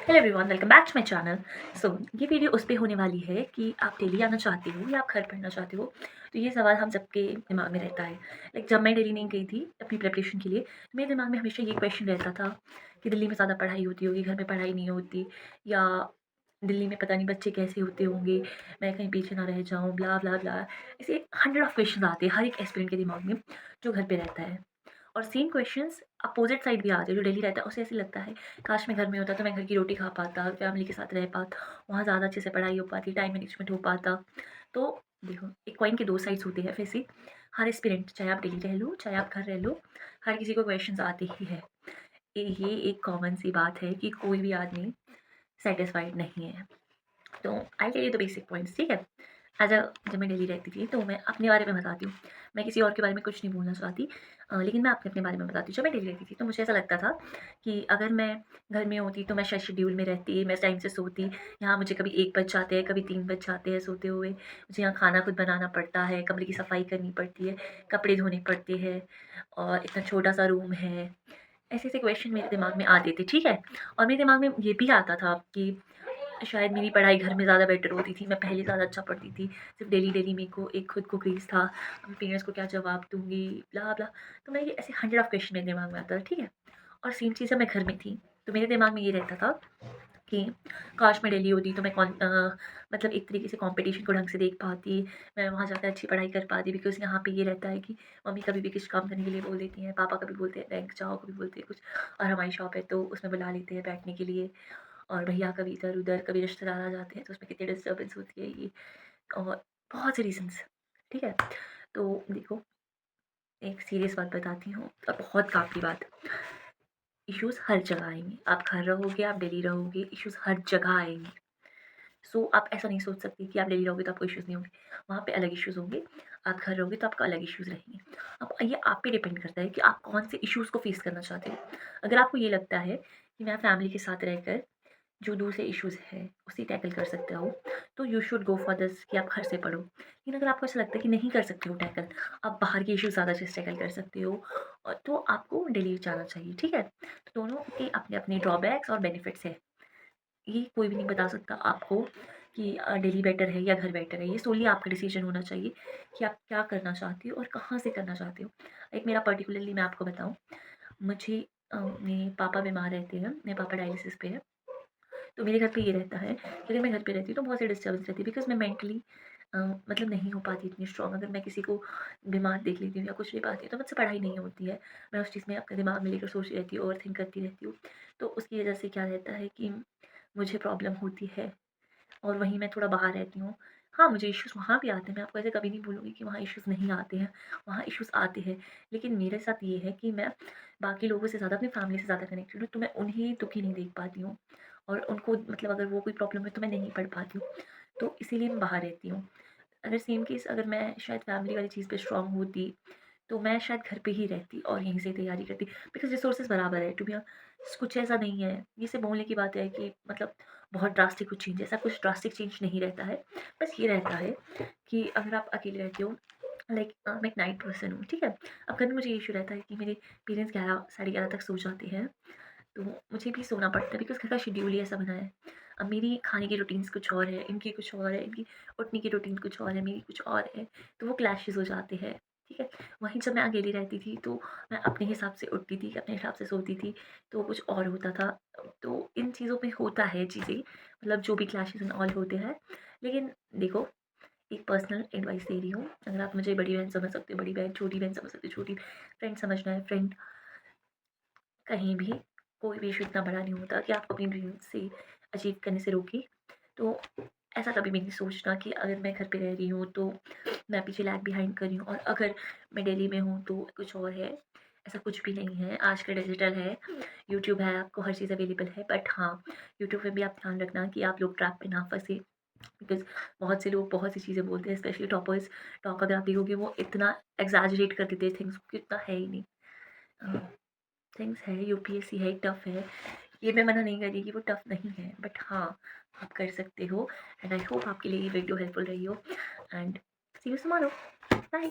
Hello everyone, welcome back to my channel. So ये video उस पे होने वाली है कि आप डेली आना चाहते हो या आप घर पढ़ना चाहते हो। तो ये सवाल हम सबके दिमाग में रहता है। जब मैं दिल्ली नहीं गई थी अपनी प्रिपरेशन के लिए, तो मेरे दिमाग में हमेशा ये क्वेश्चन रहता था कि दिल्ली में ज़्यादा पढ़ाई होती होगी, घर में पढ़ाई नहीं होती, या दिल्ली में पता नहीं बच्चे कैसे होते होंगे, मैं कहीं पीछे ना रह जाऊँ, ब्ला ब्ला ब्ला। ऐसे 100 ऑफ क्वेश्चन आते हैं हर एक एस्पिरेंट के दिमाग में जो घर पे रहता है। और सेम क्वेश्चंस अपोजिट साइड भी आते हैं, जो दिल्ली रहता है उसे ऐसे लगता है काश मैं घर में होता तो मैं घर की रोटी खा पाता, फैमिली के साथ रह पाता, वहाँ ज़्यादा अच्छे से पढ़ाई हो पाती, टाइम मैनेजमेंट हो पाता। तो देखो, एक कॉइन के दो साइड्स होते हैं वैसे। हर एस्पिरेंट, चाहे आप दिल्ली रह लो चाहे आप घर रह लो, हर किसी को क्वेश्चंस आते ही है। ये एक कॉमन सी बात है कि कोई भी आदमी सेटिस्फाइड नहीं है। तो I tell you the basic points, ठीक है। जब मैं दिल्ली रहती थी तो मैं अपने बारे में बताती हूँ। मैं किसी और के बारे में कुछ नहीं बोलना चाहती, लेकिन मैं अपने अपने बारे में बताती हूँ। जब मैं दिल्ली रहती थी तो मुझे ऐसा लगता था कि अगर मैं घर में होती तो मैं शायद शेड्यूल में रहती, मैं टाइम से सोती। यहाँ मुझे कभी 1 बज जाते हैं, कभी 3 बज जाते हैं सोते हुए। मुझे यहाँ खाना खुद बनाना पड़ता है, कमरे की सफाई करनी पड़ती है, कपड़े धोने पड़ते हैं, और इतना छोटा सा रूम है। ऐसे-ऐसे क्वेश्चन मेरे दिमाग में आते थे, ठीक है। और मेरे दिमाग में ये भी आता था कि शायद मेरी पढ़ाई घर में ज़्यादा बेटर होती थी, मैं पहले ज़्यादा अच्छा पढ़ती थी। सिर्फ़ डेली मेरे को एक खुद को क्रेज़ था, अपने पेरेंट्स को क्या जवाब दूँगी, ब्ला-ब्ला। तो मैं ये ऐसे 100 ऑफ क्वेश्चन मेरे दिमाग में आता था, ठीक है। और सेम चीज़ जब मैं घर में थी, तो मेरे दिमाग में ये रहता था कि काश मैं दिल्ली होती तो मैं मतलब एक तरीके से कॉम्पिटिशन को ढंग से देख पाती, मैं वहाँ जाकर अच्छी पढ़ाई कर पाती। बिकॉज़ यहाँ पे ये रहता है कि मम्मी कभी भी कुछ काम करने के लिए बोल देती हैं, पापा कभी बोलते हैं बैंक जाओ, कभी बोलते हैं कुछ, और हमारी शॉप है तो उसमें बुला लेते हैं बैठने के लिए। और भैया कभी इधर-उधर, कभी रिश्तेदार आ जाते हैं तो उसमें कितनी डिस्टर्बेंस होती है ये, और बहुत से रीज़न्स, ठीक है। तो देखो, एक सीरियस बात बताती हूँ और बहुत काफ़ी बात। इश्यूज़ हर जगह आएँगे, आप घर रहोगे, आप दिल्ली रहोगे, इश्यूज़ हर जगह आएँगे। सो आप ऐसा नहीं सोच सकते कि आप दिल्ली रहोगे तो आपको इश्यूज़ नहीं होंगे, वहाँ पे अलग इश्यूज़ होंगे। आप घर रहोगे तो आपका अलग इश्यूज़ रहेंगे। अब ये आप पे डिपेंड करता है कि आप कौन से इश्यूज़ को फ़ेस करना चाहते हो। अगर आपको ये लगता है कि मैं फैमिली के साथ रहकर जो दूसरे इश्यूज़ है उसे टैकल कर सकते हो, तो you should go for this कि आप घर से पढ़ो। लेकिन अगर आपको ऐसा लगता है कि नहीं कर सकते हो टैकल, आप बाहर के इश्यूज़ ज़्यादा अच्छे से टैकल कर सकते हो, तो आपको दिल्ली जाना चाहिए, ठीक है। तो दोनों के अपने-अपने ड्रॉबैक्स और बेनिफिट्स हैं। ये कोई भी नहीं बता सकता आपको कि दिल्ली बेटर है या घर बेटर है। ये सोली आपका डिसीजन होना चाहिए कि आप क्या करना चाहते हो और कहाँ से करना चाहते हो। एक मेरा पर्टिकुलरली मैं आपको बताऊँ, मुझे मेरे पापा बीमार रहते हैं, मेरे पापा डायलिसिस पे हैं। तो मेरे घर पे ये रहता है कि अगर मैं घर पे रहती हूँ तो बहुत सी डिस्टर्बेंस रहती है, बिकॉज़ मैं मेंटली मतलब नहीं हो पाती इतनी स्ट्रॉन्ग। अगर मैं किसी को बीमार देख लेती हूँ या कुछ भी पाती हूँ तो मुझसे पढ़ाई नहीं होती है। मैं उस चीज़ में अपने दिमाग में लेकर सोचती रहती हूँ, ओवरथिंक करती रहती हूँ। तो उसकी वजह से क्या रहता है कि मुझे प्रॉब्लम होती है, और वहीं मैं थोड़ा बाहर रहती हूँ। हाँ, मुझे इश्यूज़ वहाँ भी आते हैं, मैं आपको ऐसे कभी नहीं बोलूँगी कि वहाँ इश्यूज़ नहीं आते हैं, वहाँ इश्यूज़ आते हैं। लेकिन मेरे साथ ये है कि मैं बाकी लोगों से ज़्यादा अपनी फैमिली से ज़्यादा कनेक्टेड हूँ, तो मैं उन्हें दुखी नहीं देख पाती हूँ, और उनको मतलब अगर वो कोई प्रॉब्लम है तो मैं नहीं पढ़ पाती हूँ, तो इसीलिए मैं बाहर रहती हूँ। अगर सेम केस अगर मैं शायद फैमिली वाली चीज़ पे स्ट्रॉन्ग होती, तो मैं शायद घर पे ही रहती और यहीं से तैयारी करती, बिकॉज़ रिसोर्सेज़ बराबर है, टू बी कुछ ऐसा नहीं है। ये सिर्फ़ बोलने की बात है कि मतलब बहुत ड्रास्टिक कुछ चेंज, ऐसा कुछ ड्रास्टिक चेंज नहीं रहता है। बस ये रहता है कि अगर आप अकेले रहते हो, मैं एक नाइट पर्सन हूँ, ठीक है? अब कभी मुझे ये इश्यू रहता है कि मेरे पेरेंट्स 11 साढ़े 11 तक सो जाते हैं, तो मुझे भी सोना पड़ता है, बिकॉज़ घर का शेड्यूल ही ऐसा बना है। अब मेरी खाने की रूटीन्स कुछ और है, इनकी कुछ और है, इनकी उठने की रूटीन कुछ और है, मेरी कुछ और है, तो वो क्लैशेज़ हो जाते हैं, ठीक है? वहीं जब मैं अकेली रहती थी तो मैं अपने हिसाब से उठती थी, अपने हिसाब से सोती थी, तो कुछ और होता था। तो इन चीज़ों में होता है चीज़ें, मतलब जो भी क्लैशेज़ एंड ऑल होते हैं। लेकिन देखो, एक पर्सनल एडवाइस दे रही हूँ, अगर आप मुझे बड़ी बहन समझ सकते हो बड़ी बहन, छोटी बहन समझ सकते हो छोटी, फ्रेंड समझना है फ्रेंड, कहीं भी कोई भी इश्यू इतना बड़ा नहीं होता कि आपको अपनी ड्रीम से अचीव करने से रोके। तो ऐसा कभी भी नहीं सोचना कि अगर मैं घर पे रह रही हूँ तो मैं पीछे लैग बिहाइंड कर रही हूँ, और अगर मैं दिल्ली में हूँ तो कुछ और है। ऐसा कुछ भी नहीं है, आज का डिजिटल है, यूट्यूब है, आपको हर चीज़ अवेलेबल है। बट हाँ, यूट्यूब में भी आप ध्यान रखना कि आप लोग ट्रैप पे ना फंसे, बिकॉज़ बहुत से लोग बहुत सी चीज़ें बोलते हैं, स्पेशली टॉपर्स। टॉक अगर आप देखोगे वो इतना एग्ज़ैजरेट कर देते हैं थिंग्स को कि इतना है ही नहीं। थिंग्स है, यूपीएससी है, टफ़ है। ये मैं मना नहीं कर रही कि वो टफ़ नहीं है, बट हाँ, आप कर सकते हो, एंड आई होप आपके लिए ये वीडियो हेल्पफुल रही हो, and see you tomorrow. Bye.